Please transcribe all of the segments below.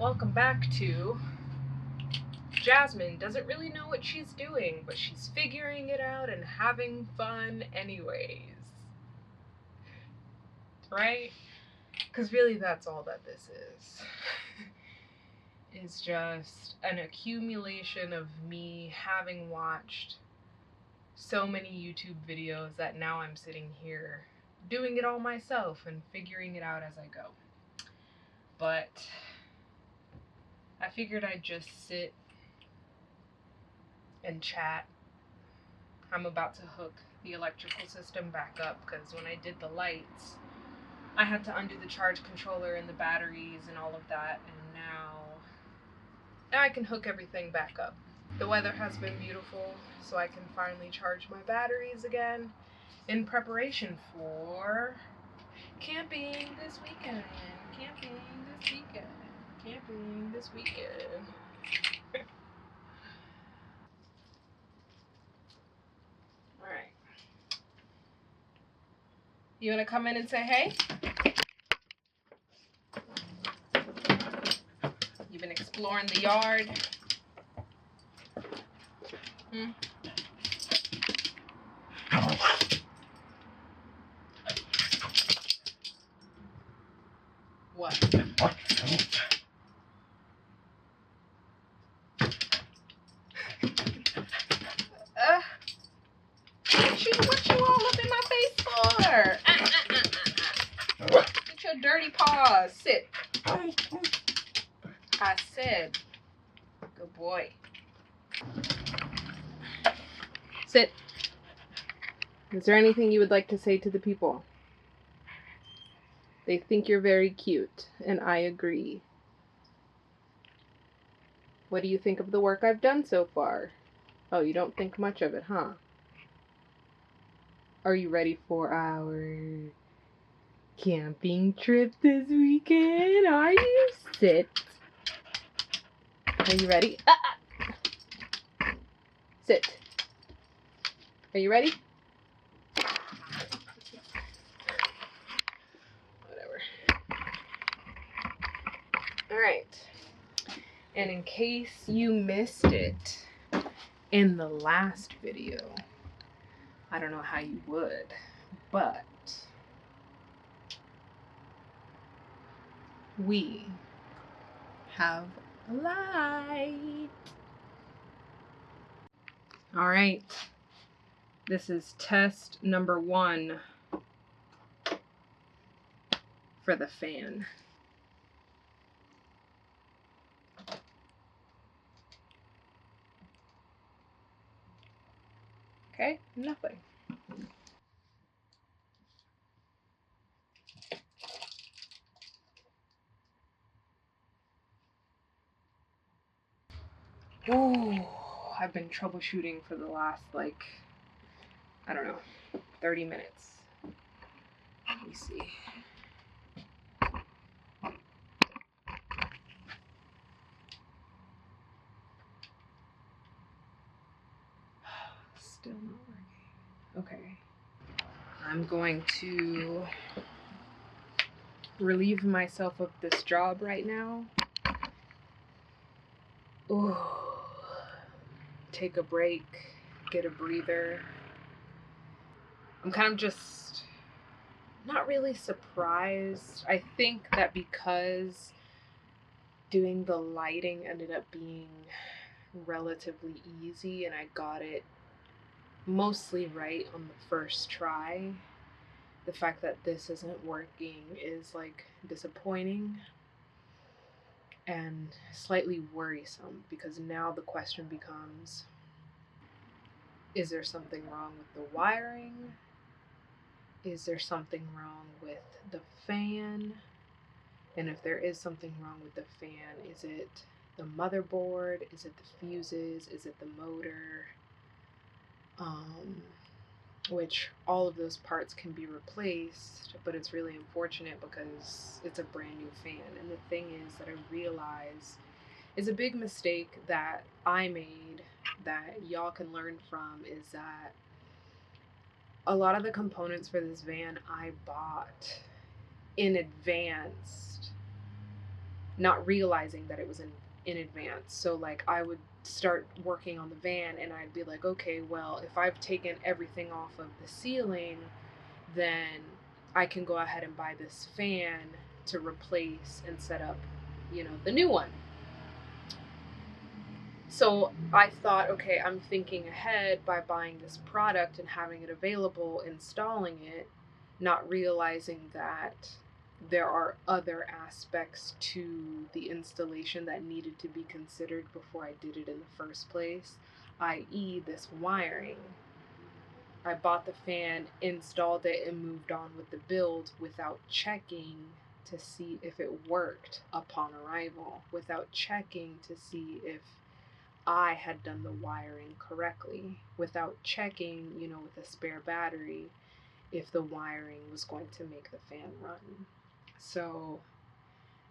welcome back to Jasmine doesn't really know what she's doing, but she's figuring it out and having fun anyways. Right? Because really that's all that this is. It's just an accumulation of me having watched so many YouTube videos that now I'm sitting here doing it all myself and figuring it out as I go. But I figured I'd just sit and chat. I'm about to hook the electrical system back up because when I did the lights, I had to undo the charge controller and the batteries and all of that, and now I can hook everything back up. The weather has been beautiful, so I can finally charge my batteries again in preparation for camping this weekend. Camping this weekend. Camping this weekend. Alright. You want to come in and say hey? You've been exploring the yard. What? What you all up in my face for? Get your dirty paws. Sit. I said. Good boy. Sit. Is there anything you would like to say to the people? They think you're very cute, and I agree. What do you think of the work I've done so far? Oh, you don't think much of it, huh? Are you ready for our camping trip this weekend? Are you? Sit. Are you ready? Sit. Are you ready? Whatever. Alright. And in case you missed it in the last video, I don't know how you would, but we have a light. All right, this is test number 1 for the fan. Okay, nothing. Ooh, I've been troubleshooting for the last, I don't know, 30 minutes. Let me see. Still not working. Okay. I'm going to relieve myself of this job right now. Ooh. Take a break, get a breather. I'm kind of just not really surprised. I think that because doing the lighting ended up being relatively easy and I got it mostly right on the first try, the fact that this isn't working is disappointing and slightly worrisome, because now the question becomes, is there something wrong with the wiring? Is there something wrong with the fan? And if there is something wrong with the fan, is it the motherboard? Is it the fuses? Is it the motor? Which all of those parts can be replaced, but it's really unfortunate because it's a brand new fan. And the thing is that I realize is a big mistake that I made that y'all can learn from, is that a lot of the components for this van I bought in advance not realizing that it was in advance. So like I would start working on the van and I'd be like, okay, well, if I've taken everything off of the ceiling, then I can go ahead and buy this fan to replace and set up, the new one. So I thought, okay, I'm thinking ahead by buying this product and having it available, installing it, not realizing that there are other aspects to the installation that needed to be considered before I did it in the first place, i.e., this wiring. I bought the fan, installed it, and moved on with the build without checking to see if it worked upon arrival, without checking to see if I had done the wiring correctly, without checking, with a spare battery, if the wiring was going to make the fan run. So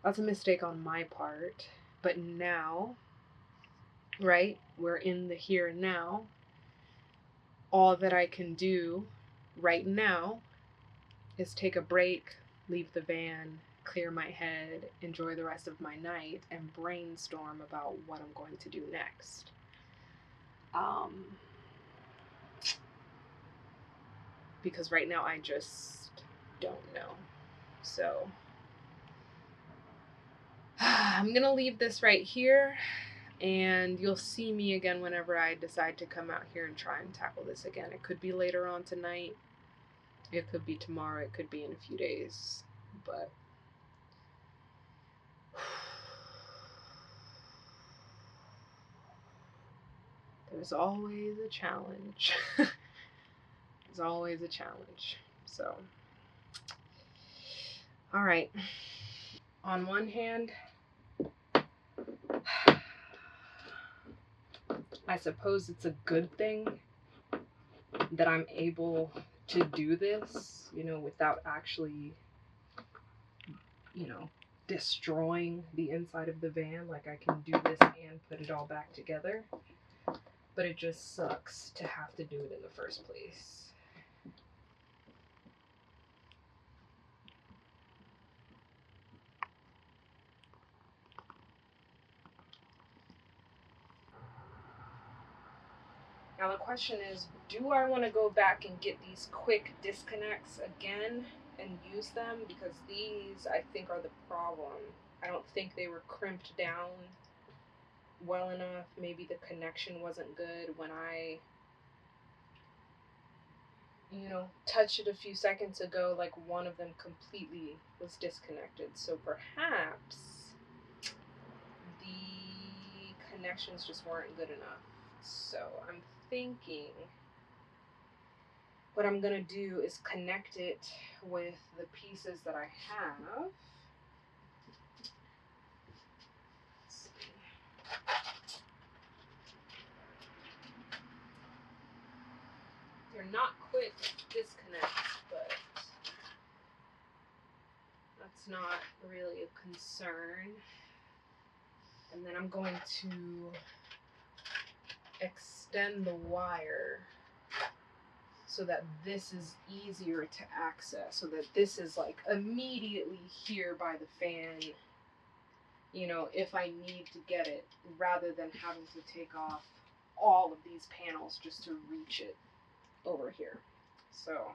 that's a mistake on my part. But now, right, we're in the here and now. All that I can do right now is take a break, leave the van, clear my head, enjoy the rest of my night, and brainstorm about what I'm going to do next. Because right now I just don't know. So I'm gonna leave this right here, and you'll see me again whenever I decide to come out here and try and tackle this again. It could be later on tonight, it could be tomorrow, it could be in a few days, but there's always a challenge. There's always a challenge. So, all right. On one hand, I suppose it's a good thing that I'm able to do this, without actually, destroying the inside of the van. Like I can do this and put it all back together. But it just sucks to have to do it in the first place. Now the question is, do I want to go back and get these quick disconnects again and use them? Because these, I think, are the problem. I don't think they were crimped down well enough. Maybe the connection wasn't good when I, touched it a few seconds ago. Like one of them completely was disconnected. So perhaps the connections just weren't good enough. So I'm thinking what I'm gonna do is connect it with the pieces that I have. Let's see. They're not quick disconnects, but that's not really a concern. And then I'm going to extend the wire so that this is easier to access, so that this is like immediately here by the fan, if I need to get it, rather than having to take off all of these panels just to reach it over here. So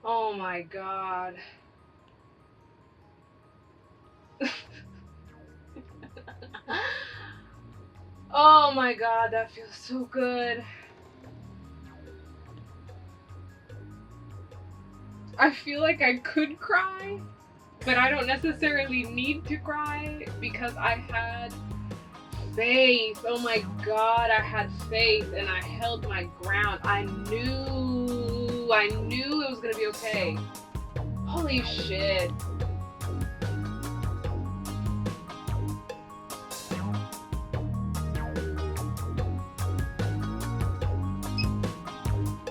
oh my god. Oh my god, that feels so good. I feel like I could cry, but I don't necessarily need to cry because I had faith. Oh my god, I had faith and I held my ground. I knew it was gonna be okay. Holy shit.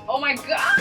Oh my god!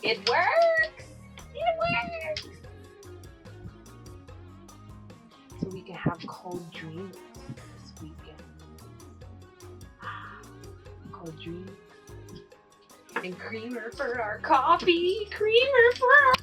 It works! It works! So we can have cold dreams this weekend. Cold dreams. And creamer for our coffee. Creamer for our